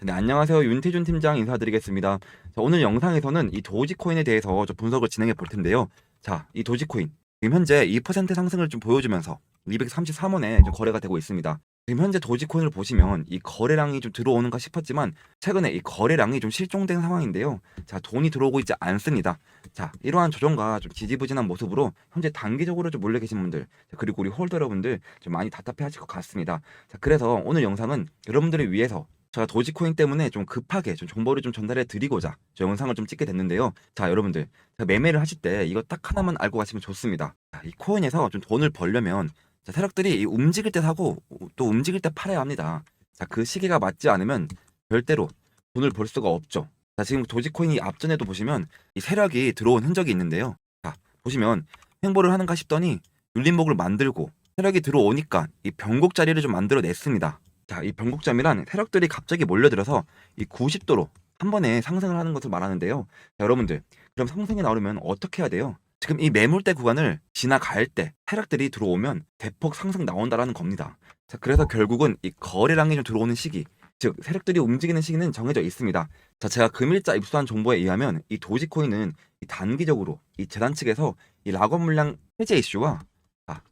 네, 안녕하세요. 윤태준 팀장 인사드리겠습니다. 자, 오늘 영상에서는 이 도지코인에 대해서 좀 분석을 진행해 볼 텐데요. 자, 이 도지코인 지금 현재 2% 상승을 좀 보여주면서 233원에 좀 거래가 되고 있습니다. 지금 현재 도지코인을 보시면 이 거래량이 좀 들어오는가 싶었지만 최근에 이 거래량이 좀 실종된 상황인데요. 자, 돈이 들어오고 있지 않습니다. 자, 이러한 조정과 좀 지지부진한 모습으로 현재 단기적으로 좀 몰려 계신 분들, 그리고 우리 홀더 여러분들 좀 많이 답답해 하실 것 같습니다. 자, 그래서 오늘 영상은 여러분들을 위해서 제가 도지코인 때문에 좀 급하게 좀 정보를 좀 전달해 드리고자 저 영상을 좀 찍게 됐는데요. 자, 여러분들, 제가 매매를 하실 때 이거 딱 하나만 알고 가시면 좋습니다. 자, 이 코인에서 좀 돈을 벌려면 자, 세력들이 이 움직일 때 사고 또 움직일 때 팔아야 합니다. 자, 그 시기가 맞지 않으면 절대로 돈을 벌 수가 없죠. 자, 지금 도지코인이 앞전에도 보시면 이 세력이 들어온 흔적이 있는데요. 자, 보시면 횡보를 하는가 싶더니 눌림목을 만들고 세력이 들어오니까 이 변곡 자리를 좀 만들어 냈습니다. 자, 이 변곡점이란 세력들이 갑자기 몰려들어서 이 90도로 한 번에 상승을 하는 것을 말하는데요. 자, 여러분들, 그럼 상승이 나오려면 어떻게 해야 돼요? 지금 이 매물대 구간을 지나갈 때 세력들이 들어오면 대폭 상승 나온다라는 겁니다. 자, 그래서 결국은 이 거래량이 좀 들어오는 시기, 즉 세력들이 움직이는 시기는 정해져 있습니다. 자, 제가 금일자 입수한 정보에 의하면 이 도지코인은 이 단기적으로 이 재단 측에서 이 락업 물량 해제 이슈와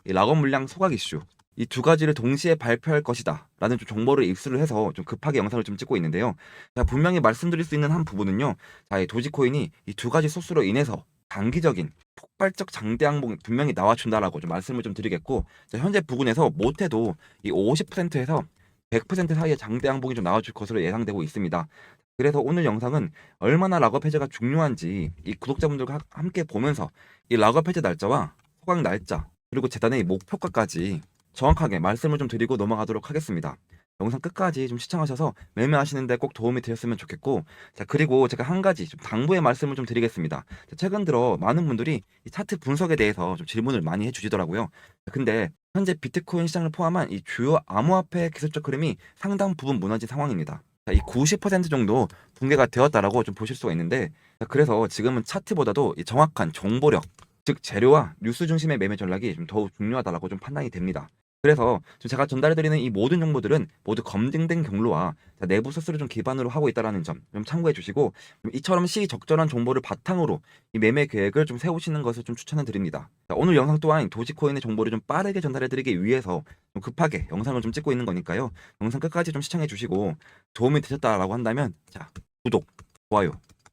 이 락업 물량 소각 이슈 이 두 가지를 동시에 발표할 것이다 라는 좀 정보를 입수를 해서 좀 급하게 영상을 좀 찍고 있는데요. 자, 분명히 말씀드릴 수 있는 한 부분은요. 자, 이 도지코인이 이 두 가지 소스로 인해서 단기적인 폭발적 장대 항봉이 분명히 나와준다라고 좀 말씀을 좀 드리겠고, 자, 현재 부근에서 못해도 이 50%에서 100% 사이의 장대 항봉이 좀 나와줄 것으로 예상되고 있습니다. 그래서 오늘 영상은 얼마나 락업 해제가 중요한지 이 구독자분들과 함께 보면서 이 락업 해제 날짜와 소각 날짜 그리고 재단의 목표가까지 정확하게 말씀을 좀 드리고 넘어가도록 하겠습니다. 영상 끝까지 좀 시청하셔서 매매하시는데 꼭 도움이 되셨으면 좋겠고, 자, 그리고 제가 한 가지 좀 당부의 말씀을 좀 드리겠습니다. 자, 최근 들어 많은 분들이 이 차트 분석에 대해서 좀 질문을 많이 해주시더라고요. 자, 근데 현재 비트코인 시장을 포함한 이 주요 암호화폐 기술적 흐름이 상당 부분 무너진 상황입니다. 자, 이 90% 정도 붕괴가 되었다라고 좀 보실 수가 있는데, 자, 그래서 지금은 차트보다도 이 정확한 정보력, 즉 재료와 뉴스 중심의 매매 전략이 좀 더욱 중요하다라고 좀 판단이 됩니다. 그래서 좀 제가 전달해드리는 이 모든 정보들은 모두 검증된 경로와 내부 소스를 좀 기반으로 하고 있다는 점 좀 참고해 주시고, 좀 이처럼 시적절한 정보를 바탕으로 이 매매 계획을 좀 세우시는 것을 좀 추천해 드립니다. 자, 오늘 영상 또한 도지코인의 정보를 좀 빠르게 전달해 드리기 위해서 좀 급하게 영상을 좀 찍고 있는 거니까요. 영상 끝까지 좀 시청해 주시고 도움이 되셨다라고 한다면 자, 구독, 좋아요,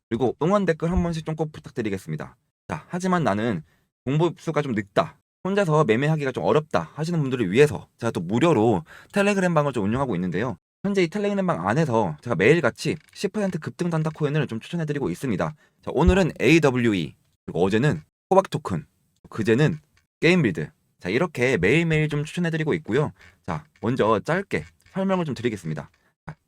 그리고 응원 댓글 한 번씩 좀 꼭 부탁드리겠습니다. 자, 하지만 나는 정보 입수가 좀 늦다, 혼자서 매매하기가 좀 어렵다 하시는 분들을 위해서 제가 또 무료로 텔레그램 방을 좀 운영하고 있는데요. 현재 이 텔레그램 방 안에서 제가 매일같이 10% 급등 단타 코인을 좀 추천해드리고 있습니다. 자, 오늘은 AWE, 그리고 어제는 호박 토큰, 그제는 게임빌드. 자, 이렇게 매일매일 좀 추천해드리고 있고요. 자, 먼저 짧게 설명을 좀 드리겠습니다.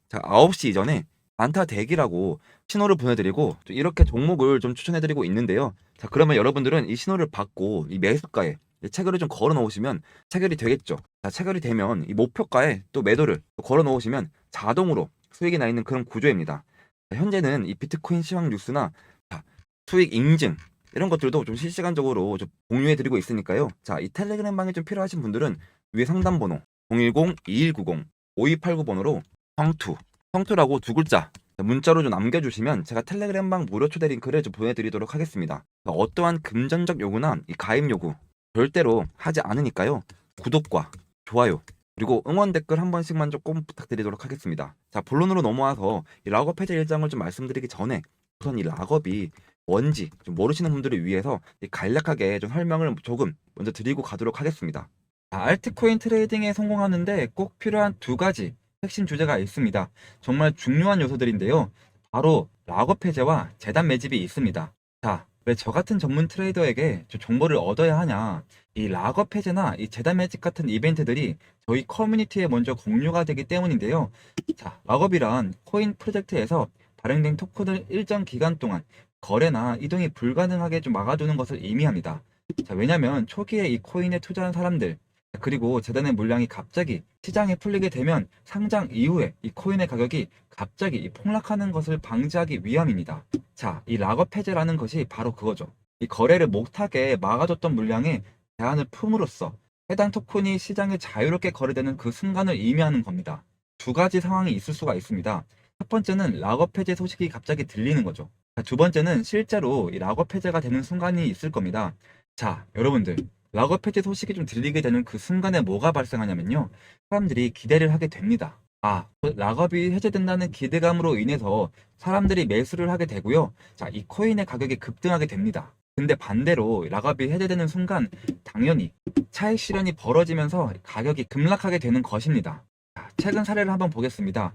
자, 9시 이전에 단타 대기라고 신호를 보내드리고 이렇게 종목을 좀 추천해드리고 있는데요. 자, 그러면 여러분들은 이 신호를 받고 이 매수가에 체결을 좀 걸어 놓으시면 체결이 되겠죠. 자, 체결이 되면 이 목표가에 또 매도를 또 걸어 놓으시면 자동으로 수익이 나 있는 그런 구조입니다. 자, 현재는 이 비트코인 시황 뉴스나 자, 수익 인증 이런 것들도 좀 실시간적으로 좀 공유해 드리고 있으니까요. 자, 이 텔레그램 방이 좀 필요하신 분들은 위에 상담 번호 010-2190-5289번호로 성투라고 두 글자 문자로 좀 남겨주시면 제가 텔레그램 방 무료 초대 링크를 좀 보내드리도록 하겠습니다. 어떠한 금전적 요구나 이 가입 요구 절대로 하지 않으니까요. 구독과 좋아요 그리고 응원 댓글 한 번씩만 조금 부탁드리도록 하겠습니다. 자, 본론으로 넘어와서 이 락업 해제 일정을 좀 말씀드리기 전에 우선 이 락업이 뭔지 좀 모르시는 분들을 위해서 간략하게 좀 설명을 조금 먼저 드리고 가도록 하겠습니다. 알트코인 트레이딩에 성공하는데 꼭 필요한 두 가지 핵심 주제가 있습니다. 정말 중요한 요소들인데요. 바로 락업 해제와 재단 매집이 있습니다. 자, 왜 저 같은 전문 트레이더에게 정보를 얻어야 하냐? 이 락업 해제나 이 재단 매집 같은 이벤트들이 저희 커뮤니티에 먼저 공유가 되기 때문인데요. 자, 락업이란 코인 프로젝트에서 발행된 토큰을 일정 기간 동안 거래나 이동이 불가능하게 좀 막아두는 것을 의미합니다. 자, 왜냐면 초기에 이 코인에 투자한 사람들, 그리고 재단의 물량이 갑자기 시장에 풀리게 되면 상장 이후에 이 코인의 가격이 갑자기 폭락하는 것을 방지하기 위함입니다. 자, 이 락업 해제라는 것이 바로 그거죠. 이 거래를 못하게 막아줬던 물량에 제한을 품으로써 해당 토큰이 시장에 자유롭게 거래되는 그 순간을 의미하는 겁니다. 두 가지 상황이 있을 수가 있습니다. 첫 번째는 락업 해제 소식이 갑자기 들리는 거죠. 자, 두 번째는 실제로 이 락업 해제가 되는 순간이 있을 겁니다. 자, 여러분들, 락업 해제 소식이 좀 들리게 되는 그 순간에 뭐가 발생하냐면요. 사람들이 기대를 하게 됩니다. 아, 락업이 해제된다는 기대감으로 인해서 사람들이 매수를 하게 되고요. 자, 이 코인의 가격이 급등하게 됩니다. 근데 반대로 락업이 해제되는 순간 당연히 차익 실현이 벌어지면서 가격이 급락하게 되는 것입니다. 자, 최근 사례를 한번 보겠습니다.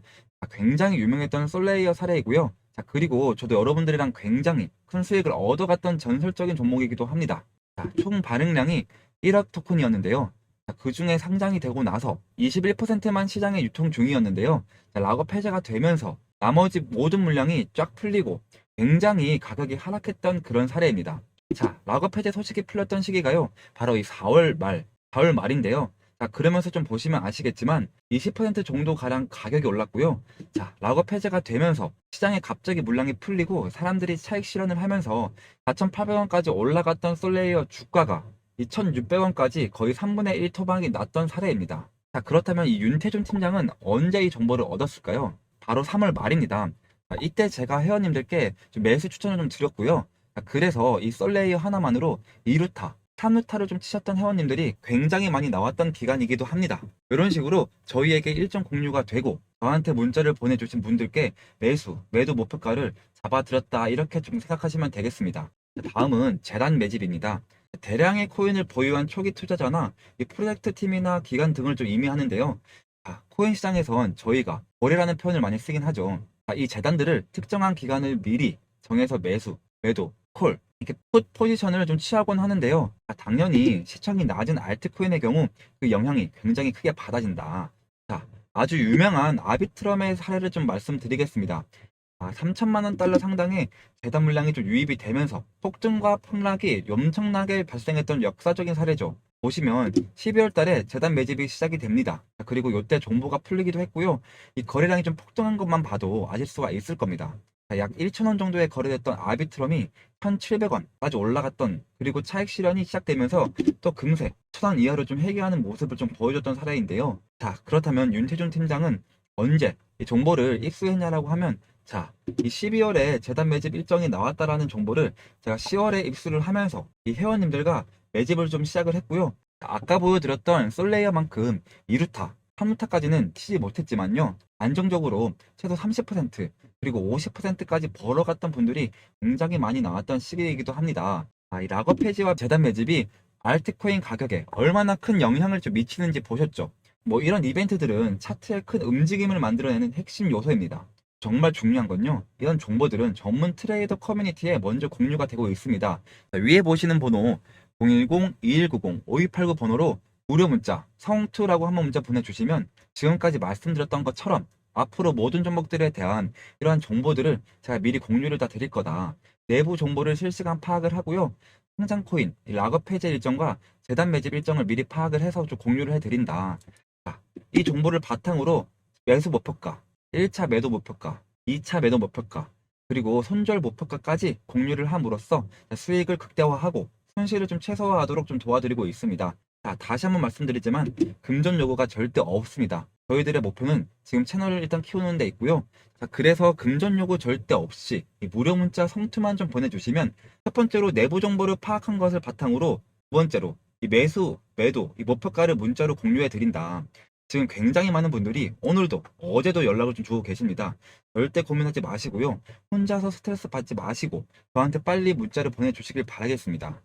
굉장히 유명했던 솔레이어 사례이고요. 자, 그리고 저도 여러분들이랑 굉장히 큰 수익을 얻어갔던 전설적인 종목이기도 합니다. 자, 총 발행량이 1억 토큰이었는데요. 자, 그 중에 상장이 되고 나서 21%만 시장에 유통 중이었는데요. 자, 락업 해제가 되면서 나머지 모든 물량이 쫙 풀리고 굉장히 가격이 하락했던 그런 사례입니다. 자, 락업 해제 소식이 풀렸던 시기가요. 바로 이 4월 말, 4월 말인데요. 자, 그러면서 좀 보시면 아시겠지만 20% 정도 가량 가격이 올랐고요. 자, 락업 해제가 되면서 시장에 갑자기 물량이 풀리고 사람들이 차익 실현을 하면서 4,800원까지 올라갔던 솔레이어 주가가 2,600원까지 거의 3분의 1 토막이 났던 사례입니다. 자, 그렇다면 이 윤태준 팀장은 언제 이 정보를 얻었을까요? 바로 3월 말입니다. 자, 이때 제가 회원님들께 좀 매수 추천을 좀 드렸고요. 자, 그래서 이 솔레이어 하나만으로 2루타, 3루타를 좀 치셨던 회원님들이 굉장히 많이 나왔던 기간이기도 합니다. 이런 식으로 저희에게 일정 공유가 되고 저한테 문자를 보내주신 분들께 매도 목표가를 잡아드렸다 이렇게 좀 생각하시면 되겠습니다. 다음은 재단 매집입니다. 대량의 코인을 보유한 초기 투자자나 이 프로젝트 팀이나 기관 등을 좀 의미하는데요. 코인 시장에선 저희가 거래라는 표현을 많이 쓰긴 하죠. 이 재단들을 특정한 기간을 미리 정해서 매도, 콜 이렇게 풋 포지션을 좀 취하곤 하는데요. 당연히 시청이 낮은 알트코인의 경우 그 영향이 굉장히 크게 받아진다. 자, 아주 유명한 아비트럼의 사례를 좀 말씀드리겠습니다. 3천만 원 달러 상당의 재단 물량이 좀 유입이 되면서 폭등과 폭락이 엄청나게 발생했던 역사적인 사례죠. 보시면 12월 달에 재단 매집이 시작이 됩니다. 그리고 이때 정보가 풀리기도 했고요. 이 거래량이 좀 폭등한 것만 봐도 아실 수가 있을 겁니다. 약 1,000원 정도에 거래됐던 아비트럼이 1,700원까지 올라갔던 그리고 차익 실현이 시작되면서 또 금세 1,000원 이하로 좀 회귀하는 모습을 좀 보여줬던 사례인데요. 자, 그렇다면 윤태준 팀장은 언제 이 정보를 입수했냐라고 하면 자, 이 12월에 재단 매집 일정이 나왔다라는 정보를 제가 10월에 입수를 하면서 이 회원님들과 매집을 좀 시작을 했고요. 아까 보여드렸던 솔레이어만큼 2루타, 3루타까지는 치지 못했지만요. 안정적으로 최소 30% 그리고 50%까지 벌어갔던 분들이 굉장히 많이 나왔던 시기이기도 합니다. 이 락업 해지와 재단 매집이 알트코인 가격에 얼마나 큰 영향을 좀 미치는지 보셨죠? 뭐 이런 이벤트들은 차트에 큰 움직임을 만들어내는 핵심 요소입니다. 정말 중요한 건요. 이런 정보들은 전문 트레이더 커뮤니티에 먼저 공유가 되고 있습니다. 자, 위에 보시는 번호 010-2190-5289 번호로 무료 문자 성투라고 한번 문자 보내주시면 지금까지 말씀드렸던 것처럼 앞으로 모든 종목들에 대한 이러한 정보들을 제가 미리 공유를 다 드릴 거다. 내부 정보를 실시간 파악을 하고요. 상장 코인, 락업 해제 일정과 재단 매집 일정을 미리 파악을 해서 좀 공유를 해드린다. 자, 이 정보를 바탕으로 매수 목표가 1차 매도 목표가, 2차 매도 목표가, 그리고 손절 목표가까지 공유를 함으로써 수익을 극대화하고 손실을 좀 최소화하도록 좀 도와드리고 있습니다. 자, 다시 한번 말씀드리지만 금전 요구가 절대 없습니다. 저희들의 목표는 지금 채널을 일단 키우는 데 있고요. 자, 그래서 금전 요구 절대 없이 이 무료 문자 성투만 좀 보내주시면 첫 번째로 내부 정보를 파악한 것을 바탕으로 두 번째로 이 매수, 매도, 이 목표가를 문자로 공유해 드린다. 지금 굉장히 많은 분들이 오늘도 어제도 연락을 좀 주고 계십니다. 절대 고민하지 마시고요. 혼자서 스트레스 받지 마시고 저한테 빨리 문자를 보내주시길 바라겠습니다.